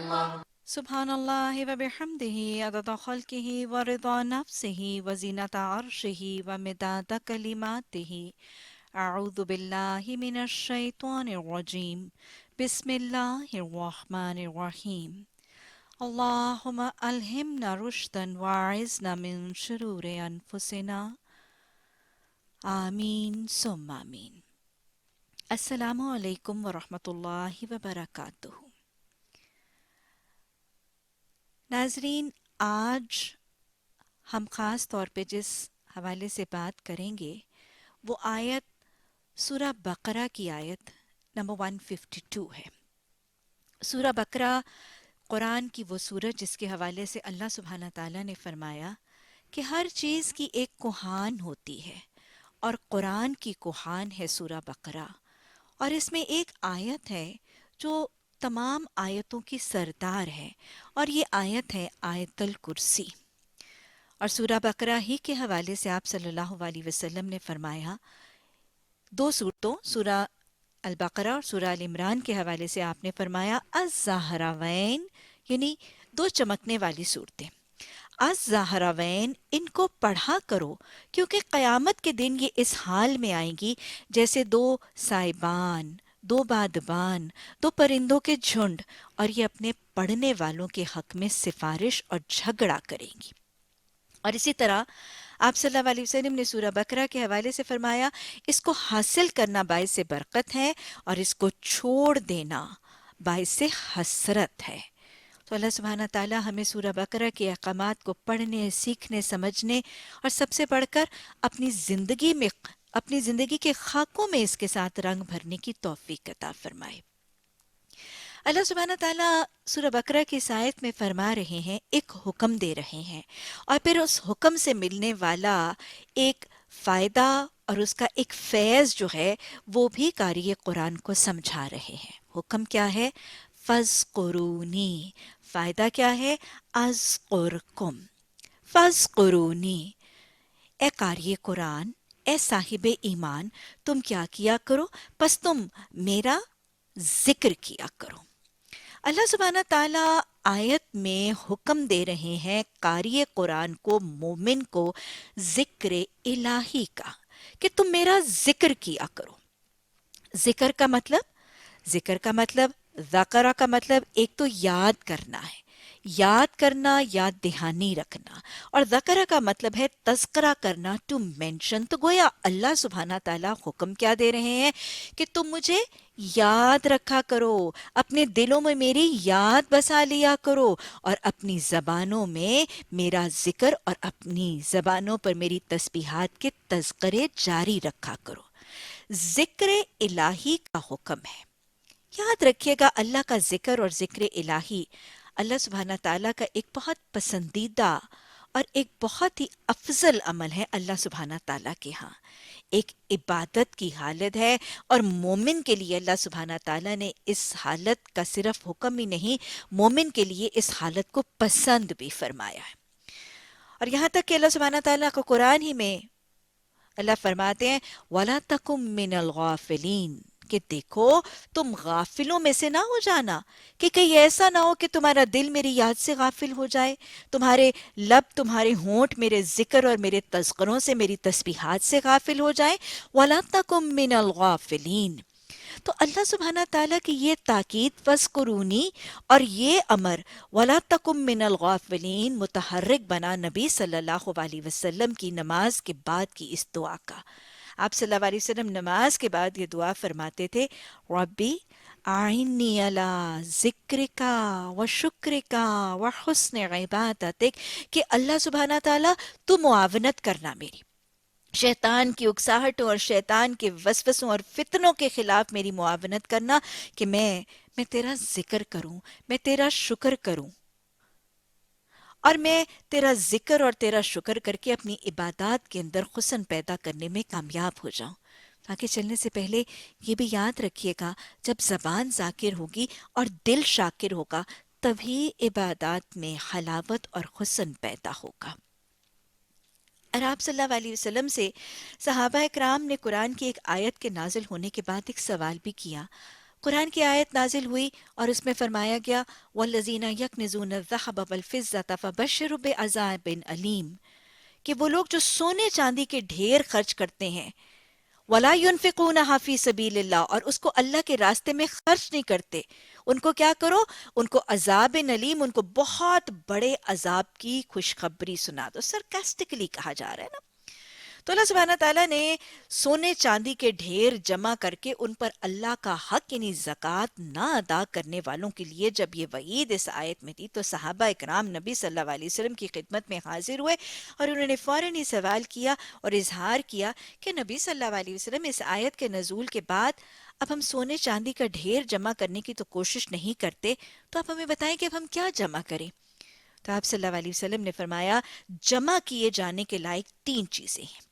سبحان اللہ و بحمدہ عدد خلقہ و رضا نفسہ و زینت عرشہ و مداد کلماتہ اعوذ باللہ من الشیطان الرجیم بسم اللہ الرحمن الرحیم اللہم الہمنا رشدا واعذنا من شرور انفسنا آمین ثم آمین۔ السلام علیکم ورحمۃ اللہ وبرکاتہ۔ ناظرین، آج ہم خاص طور پہ جس حوالے سے بات کریں گے وہ آیت سورہ بقرہ کی آیت نمبر 152 ہے۔ سورہ بقرہ قرآن کی وہ سورت جس کے حوالے سے اللہ سبحانہ تعالیٰ نے فرمایا کہ ہر چیز کی ایک کوہان ہوتی ہے، اور قرآن کی کوہان ہے سورہ بقرہ، اور اس میں ایک آیت ہے جو تمام آیتوں کی سردار ہے، اور یہ آیت ہے آیت الکرسی۔ اور سورہ بقرہ ہی کے حوالے سے آپ صلی اللہ علیہ وسلم نے فرمایا، دو صورتوں سورہ البقرہ اور سورہ ال عمران کے حوالے سے آپ نے فرمایا الزہراوین، یعنی دو چمکنے والی صورتیں، الزہراوین، ان کو پڑھا کرو کیونکہ قیامت کے دن یہ اس حال میں آئیں گی جیسے دو سائبان، دو بادبان، دو پرندوں کے جھنڈ، اور یہ اپنے پڑھنے والوں کے حق میں سفارش اور جھگڑا کریں گی۔ اور اسی طرح آپ صلی اللہ علیہ وسلم نے سورہ بقرہ کے حوالے سے فرمایا اس کو حاصل کرنا باعث برکت ہے اور اس کو چھوڑ دینا باعث حسرت ہے۔ تو اللہ سبحانہ تعالی ہمیں سورہ بقرہ کے احکامات کو پڑھنے، سیکھنے، سمجھنے اور سب سے بڑھ کر اپنی زندگی کے خاکوں میں اس کے ساتھ رنگ بھرنے کی توفیق عطا فرمائے۔ اللہ سبحانہ تعالیٰ سورہ بقرہ کی اس آیت میں فرما رہے ہیں، ایک حکم دے رہے ہیں، اور پھر اس حکم سے ملنے والا ایک فائدہ اور اس کا ایک فیض جو ہے وہ بھی قاری قرآن کو سمجھا رہے ہیں۔ حکم کیا ہے؟ فَاذْكُرُونِی، فائدہ کیا ہے؟ اذکرکم، فَاذْكُرُونِی، اے قاری قرآن، اے صاحب ایمان، تم کیا کیا کرو؟ پس تم میرا ذکر کیا کرو۔ اللہ سبحانہ تعالیٰ آیت میں حکم دے رہے ہیں قاری قرآن کو، مومن کو، ذکر الہی کا، کہ تم میرا ذکر کیا کرو۔ ذکر کا مطلب ذکرہ کا مطلب ایک تو یاد کرنا ہے، یاد کرنا، یاد دہانی رکھنا، اور ذکرہ کا مطلب ہے تذکرہ کرنا، ٹو مینشن۔ تو گویا اللہ سبحانہ تعالیٰ حکم کیا دے رہے ہیں کہ تم مجھے یاد رکھا کرو، اپنے دلوں میں میری یاد بسا لیا کرو، اور اپنی زبانوں میں میرا ذکر اور اپنی زبانوں پر میری تسبیحات کے تذکرے جاری رکھا کرو۔ ذکر الہی کا حکم ہے۔ یاد رکھیے گا، اللہ کا ذکر اور ذکر الہی اللہ سبحانہ تعالیٰ کا ایک بہت پسندیدہ اور ایک بہت ہی افضل عمل ہے اللہ سبحانہ تعالیٰ کے ہاں، ایک عبادت کی حالت ہے، اور مومن کے لیے اللہ سبحانہ تعالیٰ نے اس حالت کا صرف حکم ہی نہیں، مومن کے لیے اس حالت کو پسند بھی فرمایا ہے۔ اور یہاں تک کہ اللہ سبحانہ تعالیٰ کو قرآن ہی میں اللہ فرماتے ہیں وَلَا تَكُن مِّنَ الْغَافِلِينَ، کہ دیکھو تم غافلوں میں سے نہ ہو جانا، کہ کہیں ایسا نہ ہو کہ تمہارا دل میری یاد سے غافل ہو جائے، تمہارے لب، تمہارے ہونٹ میرے ذکر اور میرے تذکروں سے، میری تسبیحات سے غافل ہو جائیں۔ وَلَا تَكُن مِّنَ الْغَافِلِينَ۔ تو اللہ سبحانہ تعالیٰ کی یہ تاکید فَاذْكُرُونِی اور یہ امر وَلَا تَكُن مِّنَ الْغَافِلِينَ متحرک بنا نبی صلی اللہ علیہ وسلم کی نماز کے بعد کی اس دعا کا۔ آپ صلی اللہ علیہ وسلم نماز کے بعد یہ دعا فرماتے تھے، ربی اعنی علی ذکرک و شکرک و حسن عبادتک، کہ اللہ سبحانہ تعالیٰ تو معاونت کرنا میری، شیطان کی اکساہٹوں اور شیطان کے وسوسوں اور فتنوں کے خلاف میری معاونت کرنا، کہ میں تیرا ذکر کروں، میں تیرا شکر کروں، اور میں تیرا ذکر اور تیرا شکر کر کے اپنی عبادات کے اندر حسن پیدا کرنے میں کامیاب ہو جاؤں۔ آگے چلنے سے پہلے یہ بھی یاد رکھیے گا، جب زبان ذاکر ہوگی اور دل شاکر ہوگا تبھی عبادات میں حلاوت اور حسن پیدا ہوگا۔ اور آپ صلی اللہ علیہ وسلم سے صحابہ اکرام نے قرآن کی ایک آیت کے نازل ہونے کے بعد ایک سوال بھی کیا، قرآن کی آیت نازل ہوئی اور اس میں فرمایا گیا وَالَّذِينَ يَكْنِزُونَ الذَّهَبَ وَالْفِضَّةَ فَبَشِّرْهُم بِعَذَابٍ أَلِيمٍ کہ وہ لوگ جو سونے چاندی کے ڈھیر خرچ کرتے ہیں وَلَا يُنْفِقُونَهَا فِي سَبِيلِ اللَّهِ اور اس کو اللہ کے راستے میں خرچ نہیں کرتے، ان کو کیا کرو؟ ان کو عذاب علیم، ان کو بہت بڑے عذاب کی خوشخبری سنا دو. سرکاسٹکلی کہا جا رہا ہے نا. تو اللہ سبحانہ تعالیٰ نے سونے چاندی کے ڈھیر جمع کر کے ان پر اللہ کا حق یعنی زکوٰۃ نہ ادا کرنے والوں کے لیے جب یہ وعید اس آیت میں تھی تو صحابہ اکرام نبی صلی اللہ علیہ وسلم کی خدمت میں حاضر ہوئے اور انہوں نے فوراً ہی سوال کیا اور اظہار کیا کہ نبی صلی اللہ علیہ وسلم اس آیت کے نزول کے بعد اب ہم سونے چاندی کا ڈھیر جمع کرنے کی تو کوشش نہیں کرتے، تو آپ ہمیں بتائیں کہ اب ہم کیا جمع کریں؟ تو آپ صلی اللہ علیہ وسلم نے فرمایا جمع کیے جانے کے لائق تین چیزیں ہیں.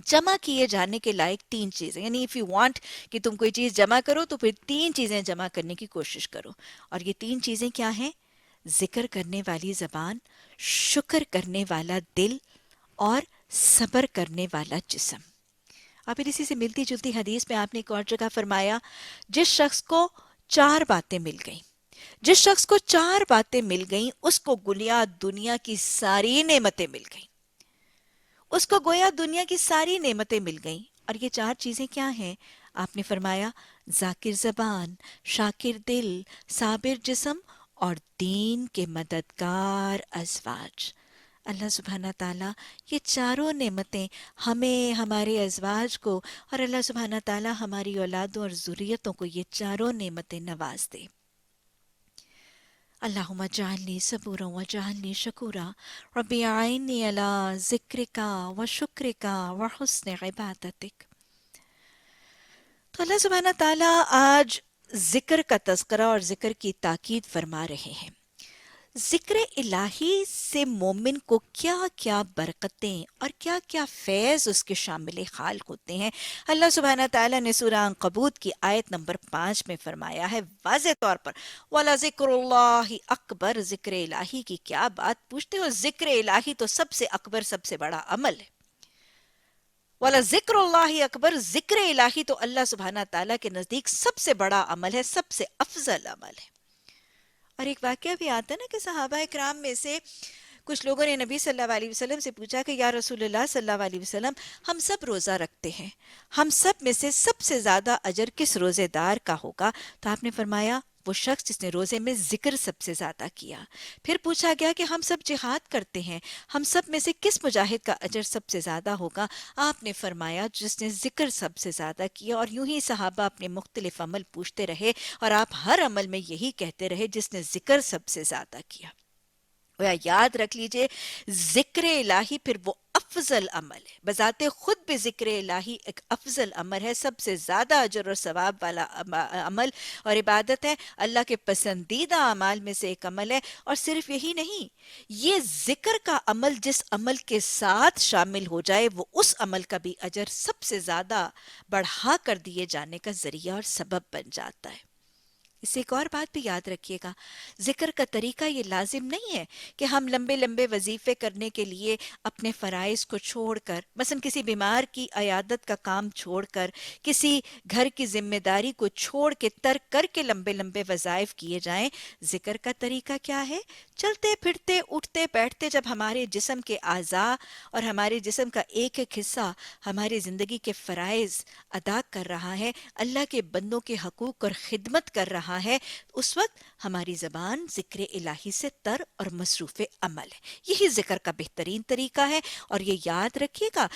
جمع کیے جانے کے لائق تین چیزیں، یعنی اف یو وانٹ کہ تم کوئی چیز جمع کرو تو پھر تین چیزیں جمع کرنے کی کوشش کرو. اور یہ تین چیزیں کیا ہیں؟ ذکر کرنے والی زبان، شکر کرنے والا دل اور صبر کرنے والا جسم. اور پھر اسی سے ملتی جلتی حدیث میں آپ نے ایک اور جگہ فرمایا جس شخص کو چار باتیں مل گئیں، جس شخص کو چار باتیں مل گئیں اس کو گویا دنیا کی ساری نعمتیں مل گئیں، اس کو گویا دنیا کی ساری نعمتیں مل گئیں. اور یہ چار چیزیں کیا ہیں؟ آپ نے فرمایا ذاکر زبان، شاکر دل، صابر جسم اور دین کے مددگار ازواج. اللہ سبحانہ تعالیٰ یہ چاروں نعمتیں ہمیں، ہمارے ازواج کو اور اللہ سبحانہ تعالیٰ ہماری اولادوں اور ذریتوں کو یہ چاروں نعمتیں نواز دے. اللہم اجعلنی صبورا واجعلنی شکورا ربی اعنی علی ذکرکا و شکرکا و حسن عبادتک. تو اللہ سبحانہ تعالیٰ آج ذکر کا تذکرہ اور ذکر کی تاکید فرما رہے ہیں. ذکر الہی سے مومن کو کیا کیا برکتیں اور کیا کیا فیض اس کے شامل حال ہوتے ہیں. اللہ سبحانہ تعالیٰ نے سورہ عنکبوت کی آیت نمبر 5 میں فرمایا ہے واضح طور پر وَلَذِكْرُ اللَّهِ اکبر. ذکر الہی کی کیا بات پوچھتے ہو؟ ذکر الہی تو سب سے اکبر، سب سے بڑا عمل ہے. وَلَذِكْرُ اللَّهِ اکبر، ذکر الہی تو اللہ سبحانہ تعالیٰ کے نزدیک سب سے بڑا عمل ہے، سب سے افضل عمل ہے. اور ایک واقعہ بھی آتا ہے نا کہ صحابہ اکرام میں سے کچھ لوگوں نے نبی صلی اللہ علیہ وسلم سے پوچھا کہ یا رسول اللہ صلی اللہ علیہ وسلم ہم سب روزہ رکھتے ہیں، ہم سب میں سے سب سے زیادہ اجر کس روزے دار کا ہوگا؟ تو آپ نے فرمایا وہ شخص جس نے روزے میں ذکر سب سے زیادہ کیا. پھر پوچھا گیا کہ ہم سب جہاد کرتے ہیں، ہم سب میں سے کس مجاہد کا اجر سب سے زیادہ ہوگا؟ آپ نے فرمایا جس نے ذکر سب سے زیادہ کیا. اور یوں ہی صحابہ اپنے مختلف عمل پوچھتے رہے اور آپ ہر عمل میں یہی کہتے رہے جس نے ذکر سب سے زیادہ کیا. یاد رکھ لیجئے ذکر الہی پھر وہ افضل عمل ہے، بذات خود بھی ذکر الہی ایک افضل عمل ہے، سب سے زیادہ اجر اور ثواب والا عمل اور عبادت ہے، اللہ کے پسندیدہ اعمال میں سے ایک عمل ہے. اور صرف یہی نہیں، یہ ذکر کا عمل جس عمل کے ساتھ شامل ہو جائے وہ اس عمل کا بھی اجر سب سے زیادہ بڑھا کر دیے جانے کا ذریعہ اور سبب بن جاتا ہے. اس سے ایک اور بات بھی یاد رکھیے گا، ذکر کا طریقہ یہ لازم نہیں ہے کہ ہم لمبے لمبے وظیفے کرنے کے لیے اپنے فرائض کو چھوڑ کر، مثلا کسی بیمار کی عیادت کا کام چھوڑ کر، کسی گھر کی ذمہ داری کو چھوڑ کے ترک کر کے لمبے لمبے وظائف کیے جائیں. ذکر کا طریقہ کیا ہے؟ چلتے پھرتے اٹھتے بیٹھتے جب ہمارے جسم کے اعضاء اور ہمارے جسم کا ایک ایک حصہ ہماری زندگی کے فرائض ادا کر رہا ہے، اللہ کے بندوں کے حقوق اور خدمت کر رہا ہے، اس وقت ہماری زبان ذکر الہی سے تر اور مصروف عمل ہے. یہی ذکر کا بہترین طریقہ ہے. اور یہ یاد رکھیے گا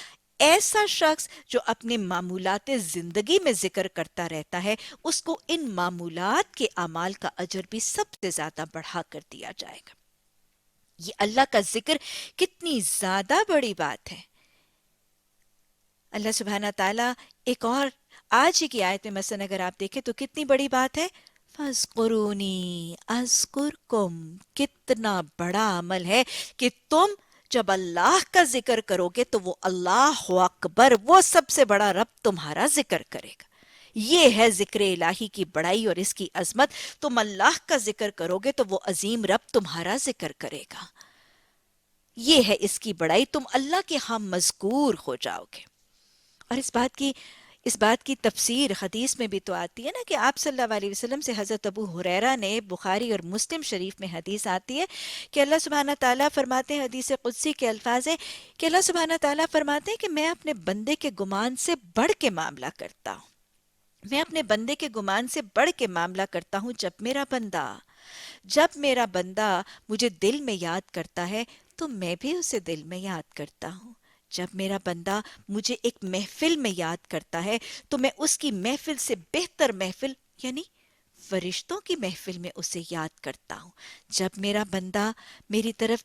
ایسا شخص جو اپنے معمولات زندگی میں ذکر کرتا رہتا ہے اس کو ان معمولات کے اعمال کا اجر بھی سب سے زیادہ بڑھا کر دیا جائے گا. یہ اللہ کا ذکر کتنی زیادہ بڑی بات ہے. اللہ سبحانہ تعالیٰ ایک اور آج ہی کی آیت میں مثلا اگر آپ دیکھیں تو کتنی بڑی بات ہے، فَاذْكُرُونِي أَذْكُرْكُمْ. کتنا بڑا عمل ہے کہ تم جب اللہ کا ذکر کرو گے تو وہ اللہ اکبر، وہ سب سے بڑا رب تمہارا ذکر کرے گا. یہ ہے ذکر الہی کی بڑائی اور اس کی عظمت. تم اللہ کا ذکر کرو گے تو وہ عظیم رب تمہارا ذکر کرے گا. یہ ہے اس کی بڑائی، تم اللہ کے ہاں مذکور ہو جاؤ گے. اور اس بات کی اس بات کی تفسیر حدیث میں بھی تو آتی ہے نا کہ آپ صلی اللہ علیہ وسلم سے حضرت ابو ہریرہ نے، بخاری اور مسلم شریف میں حدیث آتی ہے کہ اللہ سبحانہ تعالیٰ فرماتے ہیں، حدیث قدسی کے الفاظ ہیں کہ اللہ سبحانہ تعالیٰ فرماتے ہیں کہ میں اپنے بندے کے گمان سے بڑھ کے معاملہ کرتا ہوں، میں اپنے بندے کے گمان سے بڑھ کے معاملہ کرتا ہوں جب میرا بندہ مجھے دل میں یاد کرتا ہے تو میں بھی اسے دل میں یاد کرتا ہوں، جب میرا بندہ مجھے ایک محفل میں یاد کرتا ہے تو میں اس کی محفل سے بہتر محفل یعنی فرشتوں کی محفل میں اسے یاد کرتا ہوں، جب میرا بندہ میری طرف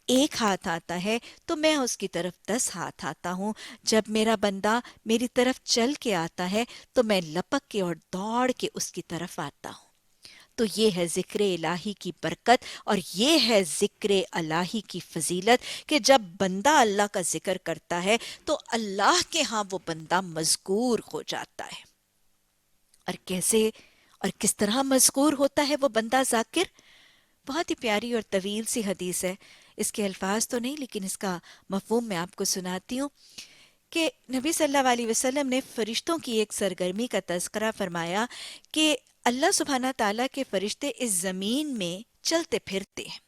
ایک ہاتھ آتا ہے تو میں اس کی طرف 10 ہاتھ آتا ہوں، جب میرا بندہ میری طرف چل کے آتا ہے تو میں لپک کے اور دوڑ کے اس کی طرف آتا ہوں۔ تو یہ ہے ذکر الہی کی برکت اور یہ ہے ذکر الہی کی فضیلت کہ جب بندہ اللہ کا ذکر کرتا ہے تو اللہ کے ہاں وہ بندہ مذکور ہو جاتا ہے۔ اور کیسے اور کس طرح مذکور ہوتا ہے وہ بندہ ذاکر؟ بہت ہی پیاری اور طویل سی حدیث ہے، اس کے الفاظ تو نہیں لیکن اس کا مفہوم میں آپ کو سناتی ہوں کہ نبی صلی اللہ علیہ وسلم نے فرشتوں کی ایک سرگرمی کا تذکرہ فرمایا کہ اللہ سبحانہ تعالیٰ کے فرشتے اس زمین میں چلتے پھرتے ہیں۔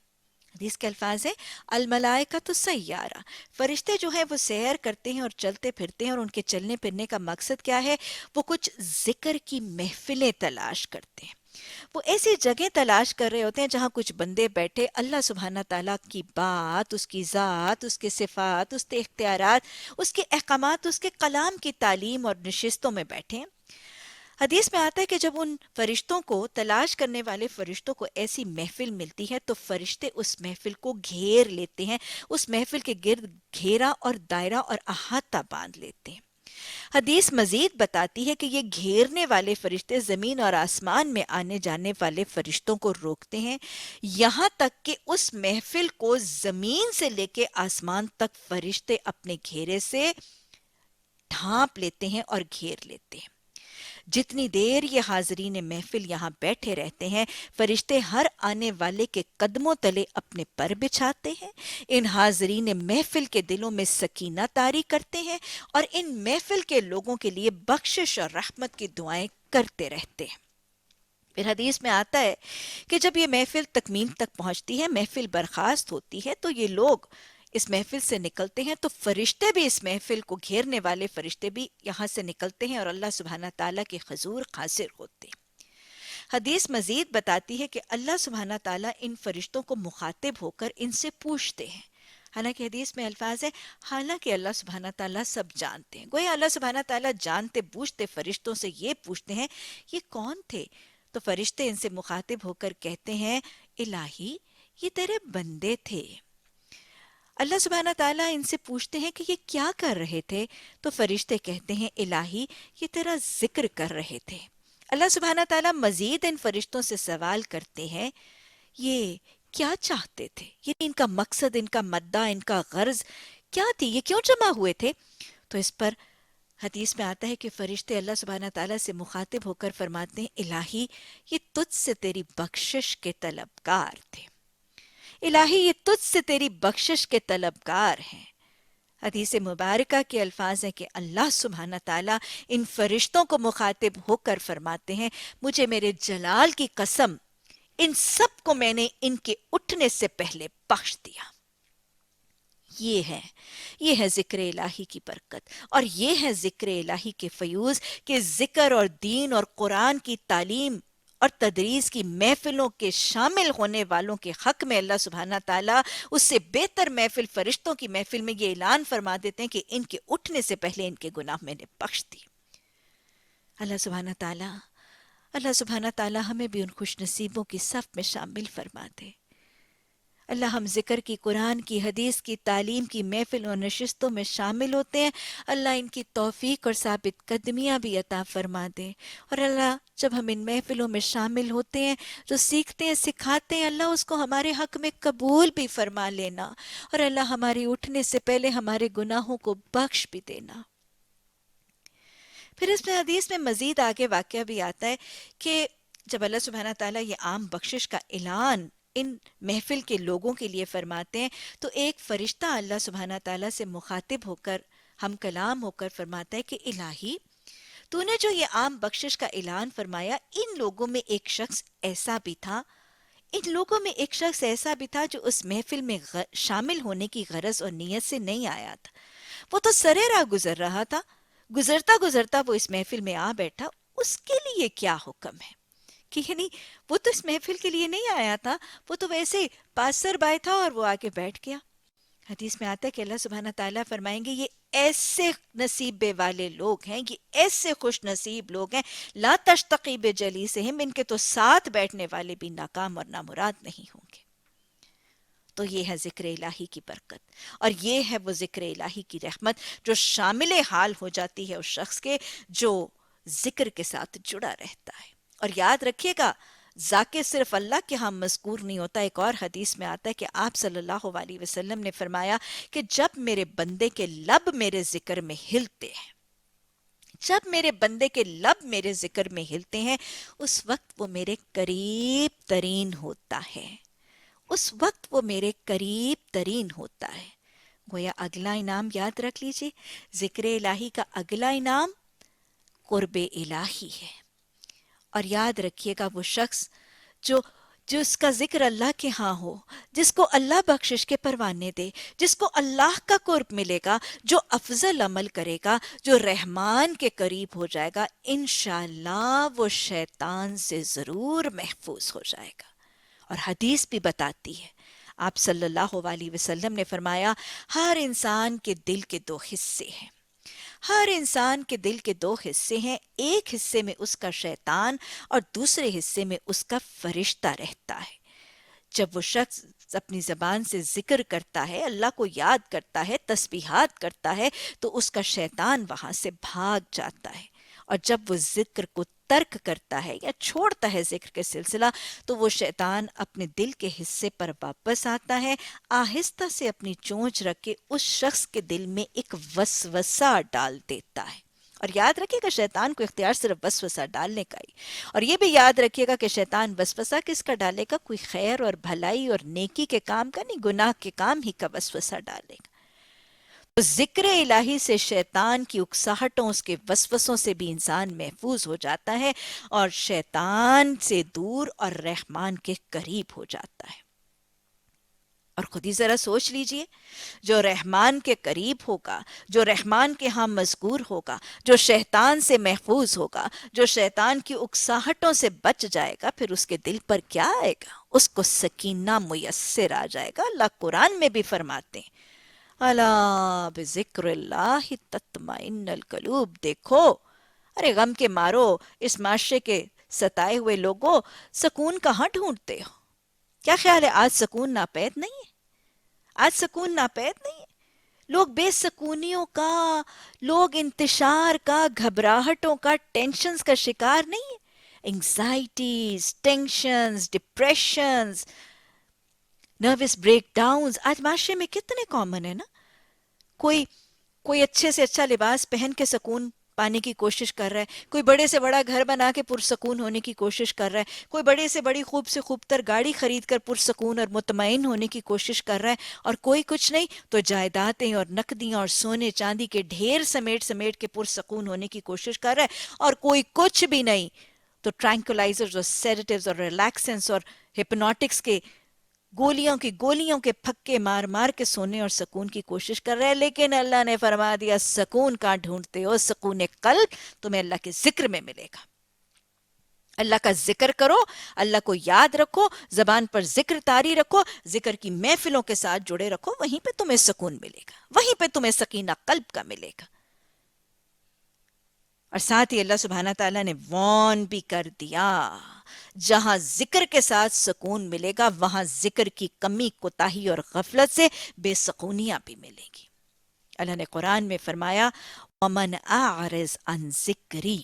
حدیث کے الفاظ ہے الملائکۃ سیارہ، فرشتے جو ہیں وہ سیر کرتے ہیں اور چلتے پھرتے ہیں، اور ان کے چلنے پھرنے کا مقصد کیا ہے؟ وہ کچھ ذکر کی محفلیں تلاش کرتے ہیں، وہ ایسی جگہ تلاش کر رہے ہوتے ہیں جہاں کچھ بندے بیٹھے اللہ سبحانہ تعالیٰ کی بات، اس کی ذات، اس کے صفات، اس کے اختیارات، اس کے احکامات، اس کے کلام کی تعلیم اور نشستوں میں بیٹھے ہیں۔ حدیث میں آتا ہے کہ جب ان فرشتوں کو، تلاش کرنے والے فرشتوں کو ایسی محفل ملتی ہے تو فرشتے اس محفل کو گھیر لیتے ہیں، اس محفل کے گرد گھیرا اور دائرہ اور احاطہ باندھ لیتے ہیں۔ حدیث مزید بتاتی ہے کہ یہ گھیرنے والے فرشتے زمین اور آسمان میں آنے جانے والے فرشتوں کو روکتے ہیں، یہاں تک کہ اس محفل کو زمین سے لے کے آسمان تک فرشتے اپنے گھیرے سے ڈھانپ لیتے ہیں اور گھیر لیتے ہیں۔ جتنی دیر یہ حاضرین محفل یہاں بیٹھے رہتے ہیں، فرشتے ہر آنے والے کے قدموں تلے اپنے پر بچھاتے ہیں، ان حاضرین محفل کے دلوں میں سکینہ طاری کرتے ہیں اور ان محفل کے لوگوں کے لیے بخشش اور رحمت کی دعائیں کرتے رہتے ہیں۔ پھر حدیث میں آتا ہے کہ جب یہ محفل تکمیل تک پہنچتی ہے، محفل برخاست ہوتی ہے، تو یہ لوگ اس محفل سے نکلتے ہیں تو فرشتے بھی، اس محفل کو گھیرنے والے فرشتے بھی یہاں سے نکلتے ہیں اور اللہ سبحانہ تعالیٰ کے حضور حاضر ہوتے ہیں۔ حدیث مزید بتاتی ہے کہ اللہ سبحانہ تعالیٰ ان فرشتوں کو مخاطب ہو کر ان سے پوچھتے ہیں، حالانکہ حدیث میں الفاظ ہے حالانکہ اللہ سبحانہ تعالیٰ سب جانتے ہیں، گویا اللہ سبحانہ تعالیٰ جانتے بوجھتے فرشتوں سے یہ پوچھتے ہیں یہ کون تھے؟ تو فرشتے ان سے مخاطب ہو کر کہتے ہیں الہی یہ تیرے بندے تھے۔ اللہ سبحانہ تعالیٰ ان سے پوچھتے ہیں کہ یہ کیا کر رہے تھے؟ تو فرشتے کہتے ہیں الہی یہ تیرا ذکر کر رہے تھے۔ اللہ سبحانہ تعالیٰ مزید ان فرشتوں سے سوال کرتے ہیں یہ کیا چاہتے تھے؟ یہ ان کا مقصد، ان کا مدعا، ان کا غرض کیا تھی؟ یہ کیوں جمع ہوئے تھے؟ تو اس پر حدیث میں آتا ہے کہ فرشتے اللہ سبحانہ تعالیٰ سے مخاطب ہو کر فرماتے ہیں الہی یہ تجھ سے تیری بخشش کے طلبگار تھے، الہی یہ تجھ سے تیری بخشش کے طلبگار ہیں۔ حدیث مبارکہ کے الفاظ ہیں کہ اللہ سبحانہ تعالیٰ ان فرشتوں کو مخاطب ہو کر فرماتے ہیں مجھے میرے جلال کی قسم ان سب کو میں نے ان کے اٹھنے سے پہلے بخش دیا۔ یہ ہے ذکر الہی کی برکت اور یہ ہے ذکر الہی کے فیوز کہ ذکر اور دین اور قرآن کی تعلیم اور تدریس کی محفلوں کے شامل ہونے والوں کے حق میں اللہ سبحانہ تعالیٰ اس سے بہتر محفل فرشتوں کی محفل میں یہ اعلان فرما دیتے ہیں کہ ان کے اٹھنے سے پہلے ان کے گناہ میں نے بخش دی۔ اللہ سبحانہ تعالیٰ ہمیں بھی ان خوش نصیبوں کی صف میں شامل فرما دے۔ اللہ ہم ذکر کی، قرآن کی، حدیث کی تعلیم کی محفل اور نشستوں میں شامل ہوتے ہیں، اللہ ان کی توفیق اور ثابت قدمیاں بھی عطا فرما دے۔ اور اللہ جب ہم ان محفلوں میں شامل ہوتے ہیں، جو سیکھتے ہیں، سکھاتے ہیں، اللہ اس کو ہمارے حق میں قبول بھی فرما لینا، اور اللہ ہمارے اٹھنے سے پہلے ہمارے گناہوں کو بخش بھی دینا۔ پھر اس میں حدیث میں مزید آگے واقعہ بھی آتا ہے کہ جب اللہ سبحانہ تعالیٰ یہ عام بخشش کا اعلان ان محفل کے لوگوں کے لیے فرماتے ہیں تو ایک فرشتہ اللہ سبحانہ تعالیٰ سے مخاطب ہو کر، ہم کلام ہو کر فرماتا ہے کہ الہی تو نے جو یہ عام بخشش کا اعلان فرمایا، ان لوگوں میں ایک شخص ایسا بھی تھا، ان لوگوں میں ایک شخص ایسا بھی تھا جو اس محفل میں شامل ہونے کی غرض اور نیت سے نہیں آیا تھا۔ وہ تو سرے راہ گزر رہا تھا، گزرتا گزرتا وہ اس محفل میں آ بیٹھا۔ اس کے لیے کیا حکم ہے کہ یعنی وہ تو اس محفل کے لیے نہیں آیا تھا، وہ تو ویسے پاسر بائے تھا اور وہ آگے بیٹھ گیا۔ حدیث میں آتا ہے کہ اللہ سبحانہ تعالیٰ فرمائیں گے یہ ایسے نصیبے والے لوگ ہیں، یہ ایسے خوش نصیب لوگ ہیں، لا تشتقی بجلیسہم، ان کے تو ساتھ بیٹھنے والے بھی ناکام اور نامراد نہیں ہوں گے۔ تو یہ ہے ذکر الہی کی برکت، اور یہ ہے وہ ذکر الہی کی رحمت جو شامل حال ہو جاتی ہے اس شخص کے جو ذکر کے ساتھ جڑا رہتا ہے۔ اور یاد رکھیے گا، ذاکر صرف اللہ کے ہاں مذکور نہیں ہوتا۔ ایک اور حدیث میں آتا ہے کہ آپ صلی اللہ علیہ وسلم نے فرمایا کہ جب میرے بندے کے لب میرے ذکر میں ہلتے ہیں، جب میرے بندے کے لب میرے ذکر میں ہلتے ہیں، اس وقت وہ میرے قریب ترین ہوتا ہے، اس وقت وہ میرے قریب ترین ہوتا ہے۔ گویا اگلا انعام یاد رکھ لیجئے، ذکر الہی کا اگلا انعام قرب الہی ہے۔ اور یاد رکھیے گا وہ شخص جو جس کا ذکر اللہ کے ہاں ہو، جس کو اللہ بخشش کے پروانے دے، جس کو اللہ کا قرب ملے گا، جو افضل عمل کرے گا، جو رحمان کے قریب ہو جائے گا، انشاءاللہ وہ شیطان سے ضرور محفوظ ہو جائے گا۔ اور حدیث بھی بتاتی ہے، آپ صلی اللہ علیہ وسلم نے فرمایا ہر انسان کے دل کے دو حصے ہیں، ہر انسان کے دل کے دو حصے ہیں، ایک حصے میں اس کا شیطان اور دوسرے حصے میں اس کا فرشتہ رہتا ہے۔ جب وہ شخص اپنی زبان سے ذکر کرتا ہے، اللہ کو یاد کرتا ہے، تسبیحات کرتا ہے، تو اس کا شیطان وہاں سے بھاگ جاتا ہے۔ اور جب وہ ذکر کو ترک کرتا ہے یا چھوڑتا ہے ذکر کے سلسلہ، تو وہ شیطان اپنے دل کے حصے پر واپس آتا ہے، آہستہ سے اپنی چونچ رکھ کے اس شخص کے دل میں ایک وسوسہ ڈال دیتا ہے۔ اور یاد رکھیے گا شیطان کو اختیار صرف وسوسہ ڈالنے کا ہی، اور یہ بھی یاد رکھیے گا کہ شیطان وسوسہ کس کا ڈالے گا؟ کوئی خیر اور بھلائی اور نیکی کے کام کا نہیں، گناہ کے کام ہی کا وسوسہ ڈالے گا۔ تو ذکر الہی سے شیطان کی اکساہٹوں، اس کے وسوسوں سے بھی انسان محفوظ ہو جاتا ہے، اور شیطان سے دور اور رحمان کے قریب ہو جاتا ہے۔ اور خود ہی ذرا سوچ لیجئے، جو رحمان کے قریب ہوگا، جو رحمان کے ہاں مذکور ہوگا، جو شیطان سے محفوظ ہوگا، جو شیطان کی اکساہٹوں سے بچ جائے گا، پھر اس کے دل پر کیا آئے گا؟ اس کو سکینہ میسر آ جائے گا۔ اللہ قرآن میں بھی فرماتے ہیں الا بذکر اللہ تطمئن القلوب، دیکھو، ارے غم کے مارو اس معاشرے کے ستائے ہوئے لوگوں، سکون کہاں ڈھونڈتے ہو؟ کیا خیال ہے آج سکون ناپید نہیں ہے؟ آج سکون ناپید نہیں ہے؟ لوگ بے سکونیوں کا، لوگ انتشار کا، گھبراہٹوں کا، ٹینشنز کا شکار نہیں ہے؟ Anxieties, tensions, depressions, nervous breakdowns آج معاشرے میں کتنے کامن ہیں نا۔ کوئی کوئی اچھے سے اچھا لباس پہن کے سکون پانے کی کوشش کر رہا ہے، کوئی بڑے سے بڑا گھر بنا کے پرسکون ہونے کی کوشش کر رہا ہے، کوئی بڑے سے بڑی خوب سے خوب تر گاڑی خرید کر پرسکون اور مطمئن ہونے کی کوشش کر رہا ہے، اور کوئی کچھ نہیں تو جائیدادیں اور نقدیاں اور سونے چاندی کے ڈھیر سمیٹ سمیٹ کے پرسکون ہونے کی کوشش کر رہا ہے، اور کوئی کچھ بھی نہیں تو ٹرینکولائزرز اور سیڈیٹیوز اور ریلیکسنس اور ہپنوٹکس کے گولیوں کے پھکے مار مار کے سونے اور سکون کی کوشش کر رہے ہیں۔ لیکن اللہ نے فرما دیا سکون کہاں ڈھونڈتے ہو؟ سکون قلب تمہیں اللہ کے ذکر میں ملے گا۔ اللہ کا ذکر کرو، اللہ کو یاد رکھو، زبان پر ذکر طاری رکھو، ذکر کی محفلوں کے ساتھ جڑے رکھو، وہیں پہ تمہیں سکون ملے گا، وہیں پہ تمہیں سکینہ قلب کا ملے گا۔ اور ساتھ ہی اللہ سبحانہ تعالیٰ نے وارن بھی کر دیا، جہاں ذکر کے ساتھ سکون ملے گا، وہاں ذکر کی کمی، کوتاہی اور غفلت سے بے سکونیاں بھی ملیں گی۔ اللہ نے قرآن میں فرمایا وَمَنْ أَعْرِضْ عَنْ ذِكْرِي،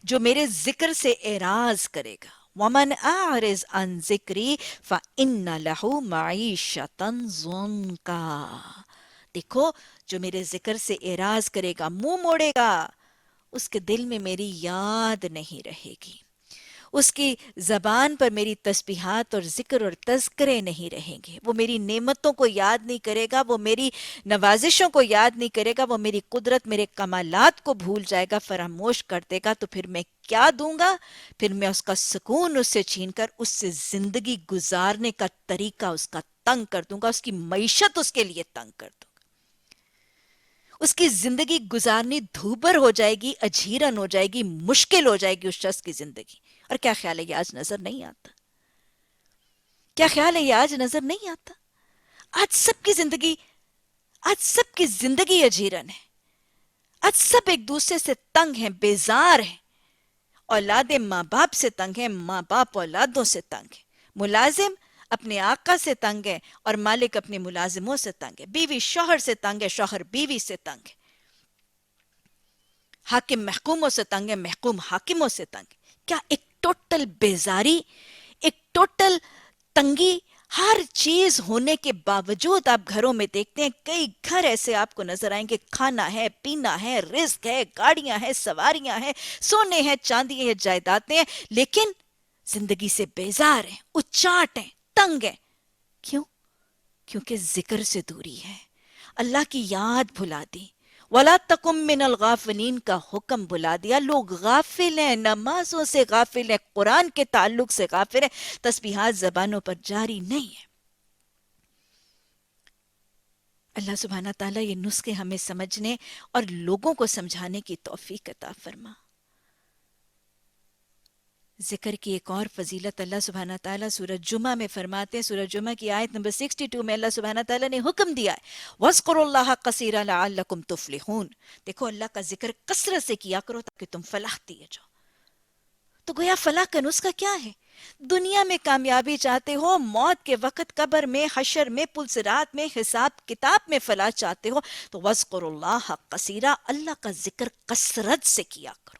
جو میرے ذکر سے اعراض کرے گا، وَمَنْ أَعْرِضْ عَنْ ذِكْرِي فَإِنَّ لَهُ مَعِيشَةً ضَنْكًا، دیکھو جو میرے ذکر سے اعراض کرے گا، منہ موڑے گا، اس کے دل میں میری یاد نہیں رہے گی، اس کی زبان پر میری تسبیحات اور ذکر اور تذکرے نہیں رہیں گے، وہ میری نعمتوں کو یاد نہیں کرے گا، وہ میری نوازشوں کو یاد نہیں کرے گا، وہ میری قدرت، میرے کمالات کو بھول جائے گا، فراموش کر دے گا، تو پھر میں کیا دوں گا؟ پھر میں اس کا سکون اس سے چھین کر اس سے زندگی گزارنے کا طریقہ اس کا تنگ کر دوں گا، اس کی معیشت اس کے لیے تنگ کر دوں گا، اس کی زندگی گزارنی دھوبر ہو جائے گی، اجیرن ہو جائے گی، مشکل ہو جائے گی اس شخص کی زندگی۔ اور کیا خیال ہے یہ آج نظر نہیں آتا؟ کیا خیال ہے یہ آج نظر نہیں آتا؟ آج سب کی زندگی، آج سب کی زندگی اجیرن ہے، آج سب ایک دوسرے سے تنگ ہیں، بیزار ہیں، اولادیں ماں باپ سے تنگ ہیں، ماں باپ اولادوں سے تنگ ہیں، ملازم اپنے آقا سے تنگ ہے اور مالک اپنے ملازموں سے تنگ ہے، بیوی شوہر سے تنگ ہے، شوہر بیوی سے تنگ ہے، حاکم محکوموں سے تنگ ہے، محکوم حاکموں سے تنگ ہے۔ کیا ایک ٹوٹل بیزاری، ایک ٹوٹل تنگی، ہر چیز ہونے کے باوجود آپ گھروں میں دیکھتے ہیں، کئی گھر ایسے آپ کو نظر آئیں گے، کھانا ہے، پینا ہے، رزق ہے، گاڑیاں ہیں، سواریاں ہیں، سونے ہیں، چاندی ہیں، جائیدادیں ہیں، لیکن زندگی سے بیزار ہیں، اچاٹ ہیں، تنگ ہیں۔ کیوں؟ کیونکہ ذکر سے دوری ہے، اللہ کی یاد بھلا دی، وَلَا تَكُمْ مِنَ الْغَافِلِينَ کا حکم بھلا دیا۔ لوگ غافل ہیں، نمازوں سے غافل ہیں، قرآن کے تعلق سے غافل ہیں، تسبیحات زبانوں پر جاری نہیں ہے۔ اللہ سبحانہ تعالیٰ یہ نسخے ہمیں سمجھنے اور لوگوں کو سمجھانے کی توفیق عطا فرما۔ ذکر کی ایک اور فضیلت اللہ سبحانہ تعالیٰ سورہ جمعہ میں فرماتے ہیں، سورہ جمعہ کی آیت نمبر 62 میں اللہ سبحانہ تعالیٰ نے حکم دیا ہے، وَاذْكُرُوا اللَّهَ كَثِيرًا لَعَلَّكُمْ تُفْلِحُونَ، دیکھو اللہ کا ذکر کثرت سے کیا کرو تاکہ تم فلاح دیے جاؤ۔ تو گویا فلاح کا نسخہ کیا ہے؟ دنیا میں کامیابی چاہتے ہو، موت کے وقت قبر میں، حشر میں، پلسرات میں، حساب کتاب میں فلاح چاہتے ہو، تو وَاذْكُرُوا اللَّهَ كَثِيرًا، اللہ کا ذکر کثرت سے کیا کرو۔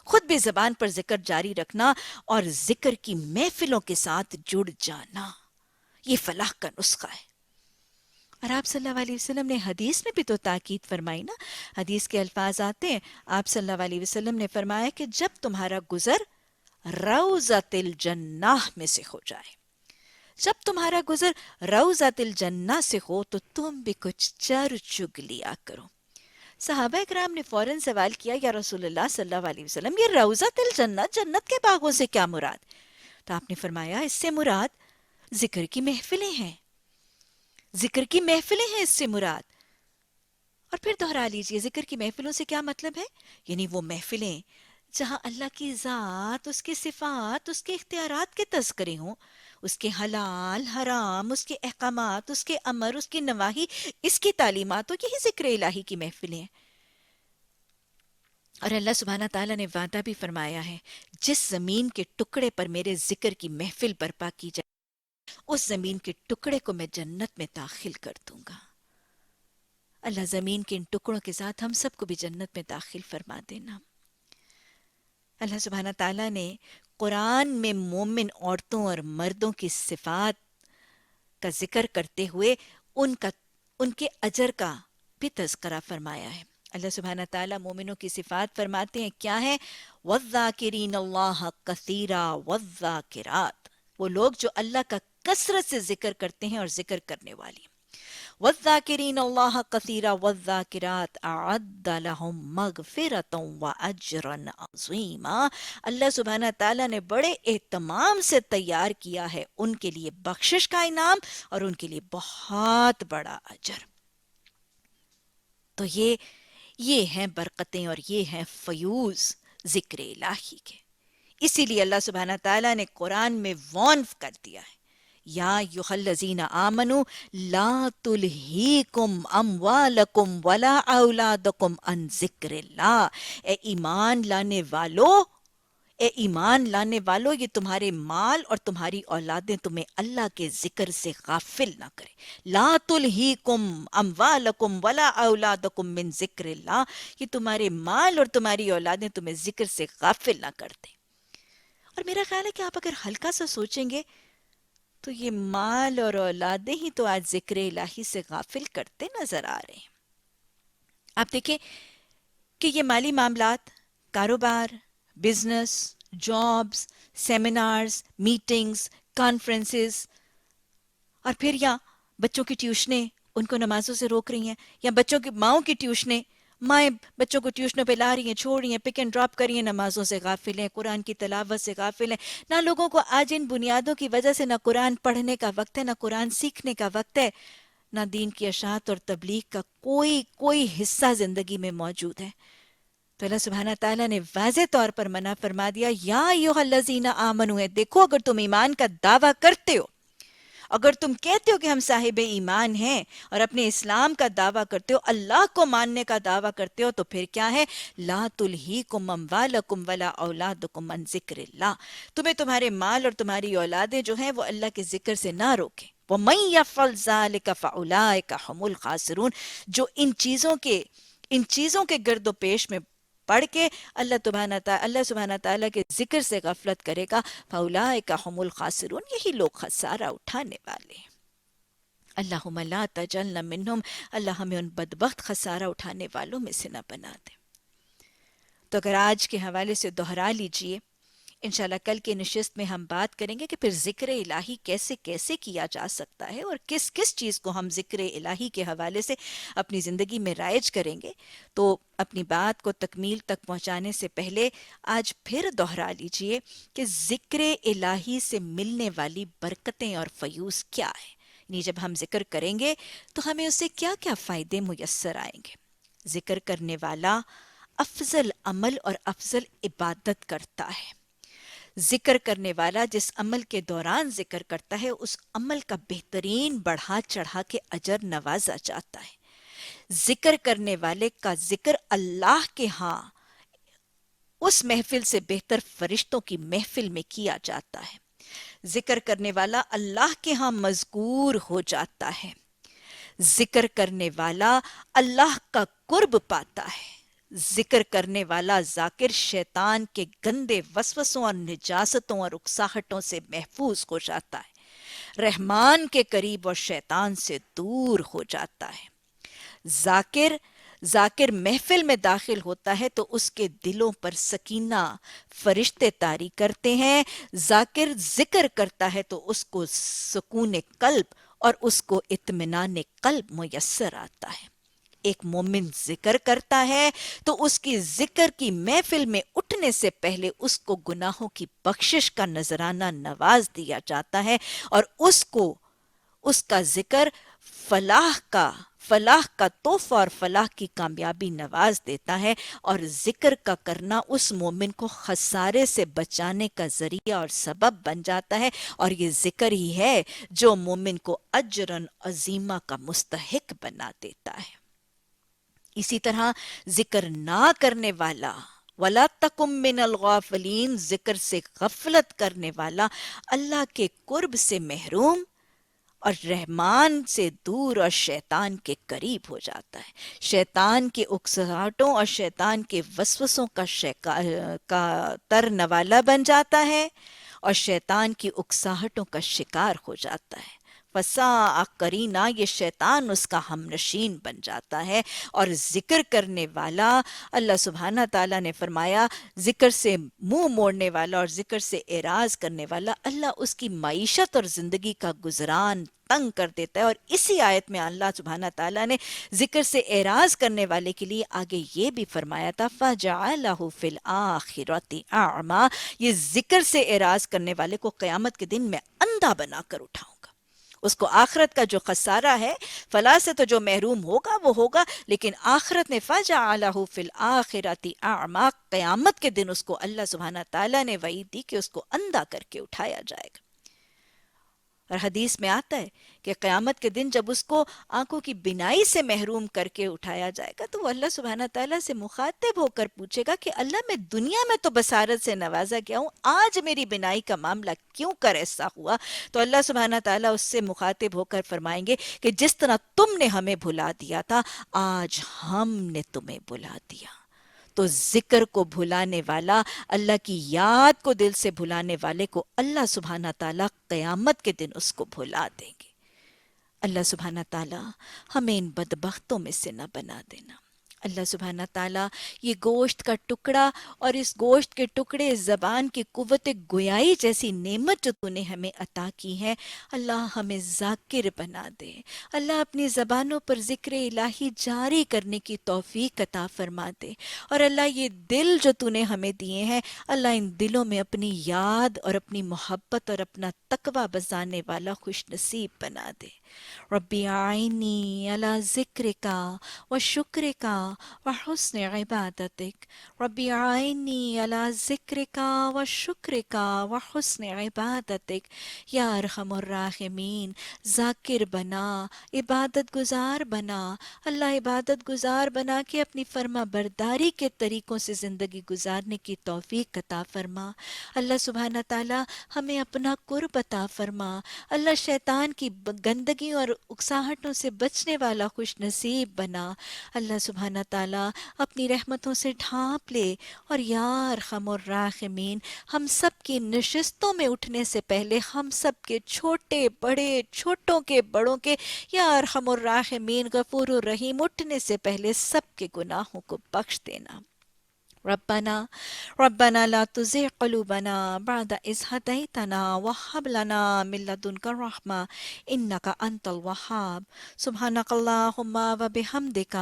خود بھی زبان پر ذکر جاری رکھنا اور ذکر کی محفلوں کے ساتھ جڑ جانا، یہ فلاح کا نسخہ ہے۔ اور آپ صلی اللہ علیہ وسلم نے حدیث میں بھی تو تاکید فرمائی نا، حدیث کے الفاظ آتے ہیں، آپ صلی اللہ علیہ وسلم نے فرمایا کہ جب تمہارا گزر روضۃ الجنہ میں سے ہو جائے، جب تمہارا گزر روضۃ الجنہ سے ہو تو تم بھی کچھ چر چگ لیا کرو۔ صحابہ اکرام نے فوراً سوال کیا، یا رسول اللہ صلی اللہ علیہ وسلم، یہ روضۃ الجنہ، جنت کے باغوں سے کیا مراد؟ تو آپ نے فرمایا اس سے مراد ذکر کی محفلیں ہیں، ذکر کی محفلیں ہیں اس سے مراد۔ اور پھر دہرا لیجئے ذکر کی محفلوں سے کیا مطلب ہے؟ یعنی وہ محفلیں جہاں اللہ کی ذات، اس کے صفات، اس کے اختیارات کے تذکرے ہوں، اس کے حلال حرام، اس کے احکامات، اس کے امر، اس کی نواہی، اس کی تعلیمات، تو یہی ذکر الہی کی محفلیں ہیں۔ اور اللہ سبحانہ تعالیٰ نے وعدہ بھی فرمایا ہے، جس زمین کے ٹکڑے پر میرے ذکر کی محفل برپا کی جائے، اس زمین کے ٹکڑے کو میں جنت میں داخل کر دوں گا۔ اللہ زمین کے ان ٹکڑوں کے ساتھ ہم سب کو بھی جنت میں داخل فرما دینا۔ اللہ سبحانہ تعالیٰ نے قرآن میں مومن عورتوں اور مردوں کی صفات کا ذکر کرتے ہوئے ان کے اجر کا بھی تذکرہ فرمایا ہے۔ اللہ سبحانہ تعالیٰ مومنوں کی صفات فرماتے ہیں، کیا ہے؟ وَالذَّاكِرِينَ اللَّهَ كَثِيرًا وَالذَّاكِرَاتِ، وہ لوگ جو اللہ کا کثرت سے ذکر کرتے ہیں اور ذکر کرنے والی۔ وَالذَّاكِرِينَ اللَّهَ كَثِيرًا وَالذَّاكِرَاتِ أَعَدَّ لَهُم مَغْفِرَةً وَأَجْرًا عَظِيمًا، اللہ سبحانہ تعالیٰ نے بڑے اہتمام سے تیار کیا ہے ان کے لیے بخشش کا انعام اور ان کے لیے بہت بڑا اجر۔ تو یہ ہیں برکتیں اور یہ ہیں فیوز ذکر الہی کے۔ اسی لیے اللہ سبحانہ تعالیٰ نے قرآن میں وارن کر دیا ہے، یا ایھا الذین آمنوا لا تلہیکم اموالکم ولا اولادکم عن ذکر اللہ، اے ایمان لانے والو، اے ایمان لانے والو، یہ تمہارے مال اور تمہاری اولادیں تمہیں اللہ کے ذکر سے غافل نہ کرے۔ لا تلہیکم اموالکم ولا اولادکم من ذکر اللہ، یہ تمہارے مال اور تمہاری اولادیں تمہیں ذکر سے غافل نہ کرتے۔ اور میرا خیال ہے کہ آپ اگر ہلکا سا سوچیں گے تو یہ مال اور اولادیں ہی تو آج ذکر الہی سے غافل کرتے نظر آ رہے ہیں۔ آپ دیکھیں کہ یہ مالی معاملات، کاروبار، business, jobs, seminars, meetings, conferences, اور پھر یا بچوں کی ٹیوشنیں ان کو نمازوں سے روک رہی ہیں، یا بچوں کی ماؤں کی ٹیوشنیں، مائیں بچوں کو ٹیوشنوں پہ لا رہی ہیں، چھوڑ رہی ہیں، پک اینڈ ڈراپ کر رہی ہیں، نمازوں سے غافل ہیں، قرآن کی تلاوت سے غافل ہیں. نہ لوگوں کو آج ان بنیادوں کی وجہ سے نہ قرآن پڑھنے کا وقت ہے، نہ قرآن سیکھنے کا وقت ہے، نہ دین کی اشاعت اور تبلیغ کا کوئی حصہ زندگی میں موجود ہے. تو اللہ سبحانہ تعالیٰ نے واضح طور پر منع فرما دیا، یا ایھا الذین آمنوا، دیکھو اگر تم ایمان کا دعویٰ کرتے ہو، اگر تم کہتے ہو کہ ہم صاحب ایمان ہیں اور اپنے اسلام کا دعویٰ کرتے ہو، اللہ کو ماننے کا دعویٰ کرتے ہو، تو پھر کیا ہے؟ لا تلہیکم اموالکم ولا اولادکم عن ذکر اللہ، تمہیں تمہارے مال اور تمہاری اولادیں جو ہیں وہ اللہ کے ذکر سے نہ روکیں. وَمَن يَفْعَلْ ذَلِكَ فَأُولَٰئِكَ هُمُ الْخَاسِرُونَ، جو ان چیزوں کے گرد و پیش میں پڑھ کے اللہ سبحانہ تعالیٰ کے ذکر سے غفلت کرے گا، فَأُولَٰئِكَ هُمُ الْخَاسِرُونَ، یہی لوگ خسارہ اٹھانے والے ہیں. اللہم لا تجعلنا منہم، اللہ ہمیں ان بدبخت خسارہ اٹھانے والوں میں سے نہ بنا دے. تو اگر آج کے حوالے سے دہرا لیجئے، انشاءاللہ کل کی نشست میں ہم بات کریں گے کہ پھر ذکر الہی کیسے کیسے کیا جا سکتا ہے، اور کس کس چیز کو ہم ذکر الہی کے حوالے سے اپنی زندگی میں رائج کریں گے. تو اپنی بات کو تکمیل تک پہنچانے سے پہلے آج پھر دہرا لیجئے کہ ذکر الہی سے ملنے والی برکتیں اور فیوز کیا ہے. یعنی جب ہم ذکر کریں گے تو ہمیں اس سے کیا کیا فائدے میسر آئیں گے. ذکر کرنے والا افضل عمل اور افضل عبادت کرتا ہے. ذکر کرنے والا جس عمل کے دوران ذکر کرتا ہے، اس عمل کا بہترین بڑھا چڑھا کے اجر نوازا جاتا ہے. ذکر کرنے والے کا ذکر اللہ کے ہاں اس محفل سے بہتر فرشتوں کی محفل میں کیا جاتا ہے. ذکر کرنے والا اللہ کے ہاں مذکور ہو جاتا ہے. ذکر کرنے والا اللہ کا قرب پاتا ہے. ذکر کرنے والا ذاکر شیطان کے گندے وسوسوں اور نجاستوں اور اکساہٹوں سے محفوظ ہو جاتا ہے. رحمان کے قریب اور شیطان سے دور ہو جاتا ہے. ذاکر محفل میں داخل ہوتا ہے تو اس کے دلوں پر سکینہ فرشتے طاری کرتے ہیں. ذاکر ذکر کرتا ہے تو اس کو سکون قلب اور اس کو اطمینان قلب میسر آتا ہے. ایک مومن ذکر کرتا ہے تو اس کی ذکر کی محفل میں اٹھنے سے پہلے اس کو گناہوں کی بخشش کا نذرانہ نواز دیا جاتا ہے، اور اس کا ذکر فلاح کا تحفہ اور فلاح کی کامیابی نواز دیتا ہے. اور ذکر کا کرنا اس مومن کو خسارے سے بچانے کا ذریعہ اور سبب بن جاتا ہے، اور یہ ذکر ہی ہے جو مومن کو اجرن عظیمہ کا مستحق بنا دیتا ہے. اسی طرح ذکر نہ کرنے والا، وَلَا تَكُن مِّنَ الْغَافِلِينَ، ذکر سے غفلت کرنے والا اللہ کے قرب سے محروم اور رحمان سے دور اور شیطان کے قریب ہو جاتا ہے. شیطان کے اکساہٹوں اور شیطان کے وسوسوں کا تر نوالا بن جاتا ہے، اور شیطان کی اکساہٹوں کا شکار ہو جاتا ہے. فَسَاءَ قَرِینًا، یہ شیطان اس کا ہم نشین بن جاتا ہے. اور ذکر کرنے والا، اللہ سبحانہ تعالیٰ نے فرمایا، ذکر سے منہ موڑنے والا اور ذکر سے اعراض کرنے والا، اللہ اس کی معیشت اور زندگی کا گزران تنگ کر دیتا ہے. اور اسی آیت میں اللہ سبحانہ تعالیٰ نے ذکر سے اعراض کرنے والے کے لیے آگے یہ بھی فرمایا تھا، فَجَعَلَهُ فِي الْآخِرَةِ أَعْمَى، یہ ذکر سے اعراض کرنے والے کو قیامت کے دن میں اندھا بنا کر اٹھاؤں گا. اس کو آخرت کا جو خسارہ ہے، فلاح سے تو جو محروم ہوگا وہ ہوگا، لیکن آخرت نے فَجَعَلَهُ فِي الْآخِرَةِ أَعْمَى، قیامت کے دن اس کو اللہ سبحانہ تعالیٰ نے وعید دی کہ اس کو اندھا کر کے اٹھایا جائے گا. اور حدیث میں آتا ہے کہ قیامت کے دن جب اس کو آنکھوں کی بینائی سے محروم کر کے اٹھایا جائے گا تو وہ اللہ سبحانہ تعالیٰ سے مخاطب ہو کر پوچھے گا کہ اللہ، میں دنیا میں تو بصارت سے نوازا گیا ہوں، آج میری بینائی کا معاملہ کیوں کر ایسا ہوا؟ تو اللہ سبحانہ تعالیٰ اس سے مخاطب ہو کر فرمائیں گے کہ جس طرح تم نے ہمیں بھلا دیا تھا، آج ہم نے تمہیں بھلا دیا. تو ذکر کو بھلانے والا، اللہ کی یاد کو دل سے بھلانے والے کو اللہ سبحانہ تعالیٰ قیامت کے دن اس کو بھلا دیں گے. اللہ سبحانہ تعالیٰ ہمیں ان بدبختوں میں سے نہ بنا دینا. اللہ سبحانہ تعالیٰ یہ گوشت کا ٹکڑا اور اس گوشت کے ٹکڑے زبان کی قوت گویائی جیسی نعمت جو تو نے ہمیں عطا کی ہے، اللہ ہمیں ذاکر بنا دے۔ اللہ اپنی زبانوں پر ذکر الہی جاری کرنے کی توفیق عطا فرما دے، اور اللہ یہ دل جو تو نے ہمیں دیے ہیں، اللہ ان دلوں میں اپنی یاد اور اپنی محبت اور اپنا تقوی بسانے والا خوش نصیب بنا دے۔ ربی اعینی علی ذکرک و شکرک و حسن عبادتک، ربی اعینی علی ذکرک و شکرک و حسن عبادتک، یا ارحم الراحمین ذاکر بنا، عبادت گزار بنا، اللہ عبادت گزار بنا کے اپنی فرما برداری کے طریقوں سے زندگی گزارنے کی توفیق عطا فرما۔ اللہ سبحانہ تعالی ہمیں اپنا قرب عطا فرما، اللہ شیطان کی گندگی اور اکساہٹوں سے بچنے والا خوش نصیب بنا، اللہ سبحانہ تعالی اپنی رحمتوں سے ڈھانپ لے، اور یا ارحم الراحمین ہم سب کی نشستوں میں اٹھنے سے پہلے ہم سب کے چھوٹے بڑے، چھوٹوں کے بڑوں کے، یا ارحم الراحمین غفور الرحیم اٹھنے سے پہلے سب کے گناہوں کو بخش دینا۔ ربنا لا تزغ قلوبنا بعد إذ هديتنا وهب لنا من لدنك رحمة إنك أنت الوهاب سبحانك اللهم وبحمدك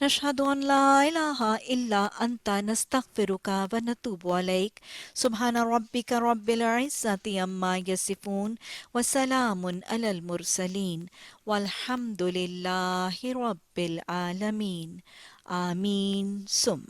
نشهد أن لا إله إلا أنت نستغفرك ونتوب إليك سبحان ربك رب العزة عما يصفون وسلام على المرسلين والحمد لله رب العالمين آمين ثم